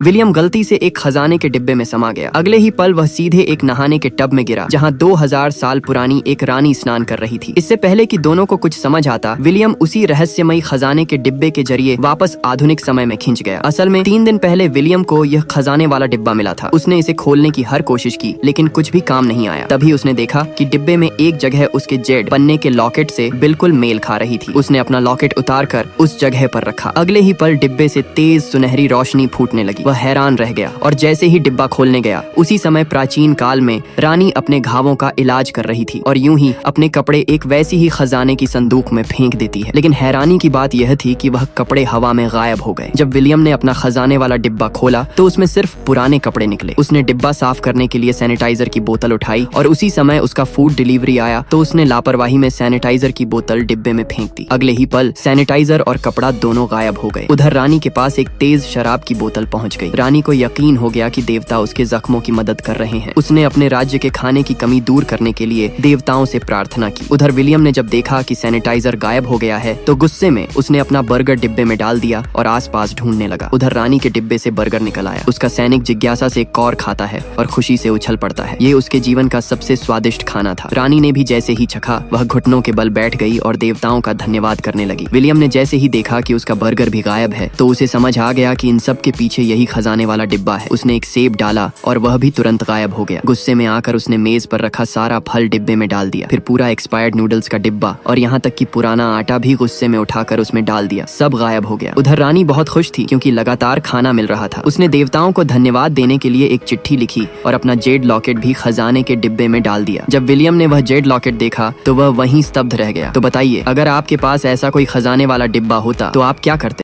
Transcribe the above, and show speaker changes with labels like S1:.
S1: William गलती से एक खजाने के डिब्बे में समा गया। अगले ही पल वह सीधे एक नहाने के टब में गिरा जहां 2000 साल पुरानी एक रानी स्नान कर रही थी। इससे पहले कि दोनों को कुछ समझ आता, विलियम उसी रहस्यमयी खजाने के डिब्बे के जरिए वापस आधुनिक समय में खिंच गया। असल में 3 दिन पहले विलियम को यह खजाने वाला डिब्बा मिला था। उसने इसे खोलने की हर कोशिश की लेकिन कुछ भी काम नहीं आया। तभी उसने देखा कि डिब्बे में एक जगह उसके जेड पन्ने के लॉकेट से बिल्कुल मेल खा रही थी। उसने अपना लॉकेट उतार कर उस जगह पर रखा। अगले ही पल डिब्बे से तेज सुनहरी रोशनी फूटने लगी। वह हैरान रह गया और जैसे ही डिब्बा खोलने गया, उसी समय प्राचीन काल में रानी अपने घावों का इलाज कर रही थी और यूं ही अपने कपड़े एक वैसी ही खजाने की संदूक में फेंक देती है। लेकिन हैरानी की बात यह थी कि वह कपड़े हवा में गायब हो गए। जब विलियम ने अपना खजाने वाला डिब्बा खोला तो उसमें सिर्फ पुराने कपड़े निकले। उसने डिब्बा साफ करने के लिए सैनिटाइजर की बोतल उठाई और उसी समय उसका फूड डिलीवरी आया तो उसने लापरवाही में सैनिटाइजर की बोतल डिब्बे में फेंक दी। अगले ही पल सैनिटाइजर और कपड़ा दोनों गायब हो गए। उधर रानी के पास एक तेज शराब की बोतल पहुंच गई। रानी को यकीन हो गया कि देवता उसके जख्मों की मदद कर रहे हैं। उसने अपने राज्य के खाने की कमी दूर करने के लिए देवताओं से प्रार्थना की। उधर विलियम ने जब देखा कि सैनिटाइजर गायब हो गया है तो गुस्से में उसने अपना बर्गर डिब्बे में डाल दिया और आसपास ढूंढने लगा। उधर रानी के डिब्बे से बर्गर निकल आया। उसका सैनिक जिज्ञासा से एक और खाता है और खुशी से उछल पड़ता है। ये उसके जीवन का सबसे स्वादिष्ट खाना था। रानी ने भी जैसे ही चखा, वह घुटनों के बल बैठ गई और देवताओं का धन्यवाद करने लगी। विलियम ने जैसे ही देखा कि उसका बर्गर भी गायब है तो उसे समझ आ गया कि इन सब के पीछे यही खजाने वाला डिब्बा है। उसने एक सेब डाला और वह भी तुरंत गायब हो गया। गुस्से में आकर उसने मेज पर रखा सारा फल डिब्बे में डाल दिया। फिर पूरा एक्सपायर्ड नूडल्स का डिब्बा और यहाँ तक कि पुराना आटा भी गुस्से में उठाकर उसमें डाल दिया। सब गायब हो गया। उधर रानी बहुत खुश थी क्योंकि लगातार खाना मिल रहा था। उसने देवताओं को धन्यवाद देने के लिए एक चिट्ठी लिखी और अपना जेड लॉकेट भी खजाने के डिब्बे में डाल दिया। जब विलियम ने वह जेड लॉकेट देखा तो वह वहीं स्तब्ध रह गया। तो बताइए, अगर आपके पास ऐसा कोई खजाने वाला डिब्बा होता तो आप क्या करते?